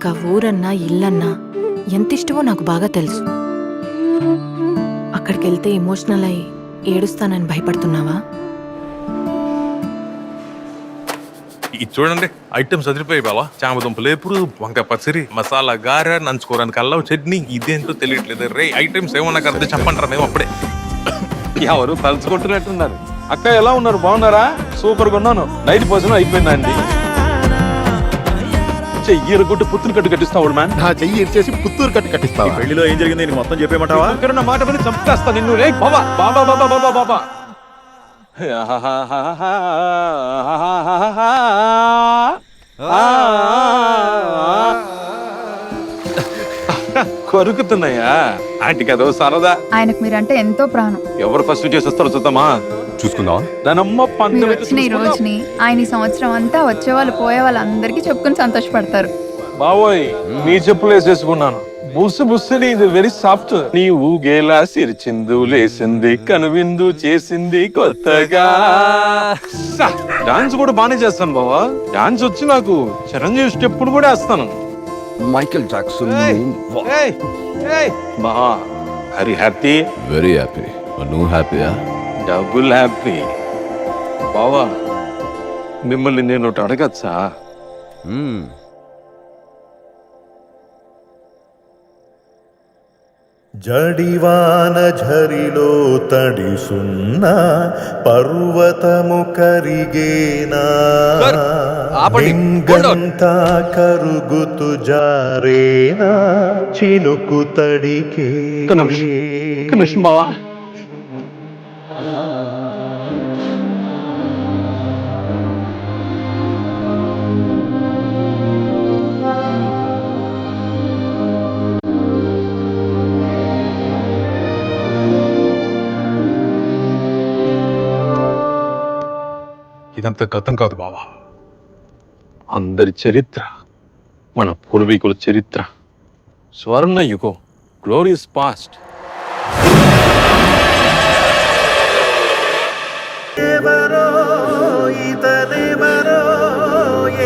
నీకు ఆ ఊరన్నా ఇల్లన్నా ఎంత ఇష్టమో నాకు బాగా తెలుసు. అక్కడికి వెళ్తే ఎమోషనల్ అయి ఏడుస్తానని భయపడుతున్నావా? ఇది చూడండి, ఐటమ్స్ అదిరిపోయి బావా. చామదుంప లేపురు, వంకాయ పచ్చరి, మసాలా గారె, నంచుకోవడానికి అల్లం చట్నీ. ఇదేంటో తెలియట్లేదు రే. ఐటమ్స్ ఏమన్నా కడితే చెప్పంటారా మేము అప్పుడే. ఎవరు తలుచుకుంటున్నట్టున్నారు. అక్క ఎలా ఉన్నారు, బాగున్నారా? సూపర్ గా ఉన్నాను. నైట్ భోజనం అయిపోయిందా అండి? చెయ్యి కొట్టి పుత్తూరు కట్టు కట్టిస్తావు మ్యాన్. నా చెయ్యి ఇచ్చేసి పుత్తూరు కట్టు కట్టిస్తావా? పెళ్లిలో ఏం జరిగింది నీకు మొత్తం చెప్పేమంటావా? నా మాట విని చంపేస్తా నిన్ను. రే బాబా బాబా బాబా బాబా బాబా కొరుకుతున్నాయా? ఆంటీకి అదో సరదా. ఆయనకు మీరంటే ఎంతో ప్రాణం. ఎవరు ఫస్ట్ చేసేస్తారో చూద్దామా? చూసుకుందాం. దానమ్మ మీరు వచ్చిన ఈ రోజుని ఆయన ఈ సంవత్సరం అంతా వచ్చే వాళ్ళు పోయే వాళ్ళందరికీ చెప్పుకుని సంతోషపడతారు. బావోయ్, నీ చెప్పులు వేసేసుకున్నాను. బుస్సు బుస్సుని ఇది వెరీ సాఫ్ట్. నీ ఊగేలా సిరిచిందు లేసింది, కనువిందు చేసింది కొత్తగా. డాన్స్ కూడా బానే చేస్తాను బావా. డాన్స్ వచ్చి నాకు. చిరంజీవి స్టెప్పులు కూడా వేస్తాను. Michael Jackson. బావా, హరి హ్యాపీ? Very happy. నువ్వు హ్యాపీయా? Double happy. బావా, మిమ్మల్ని నేను ఒకటి అడగచ్చా? జడివాన ఝరిలో తడిసున్నా పర్వతము కరిగేనా, లింగంతా కరుగుతు జారేనా, చినుకు తడికే. బావా, ఇదంతా గతం కాదు బావా. అందరి చరిత్ర, మన పూర్వీకుల చరిత్ర. స్వర్ణ యుగం, గ్లోరియస్ పాస్ట్. దేవ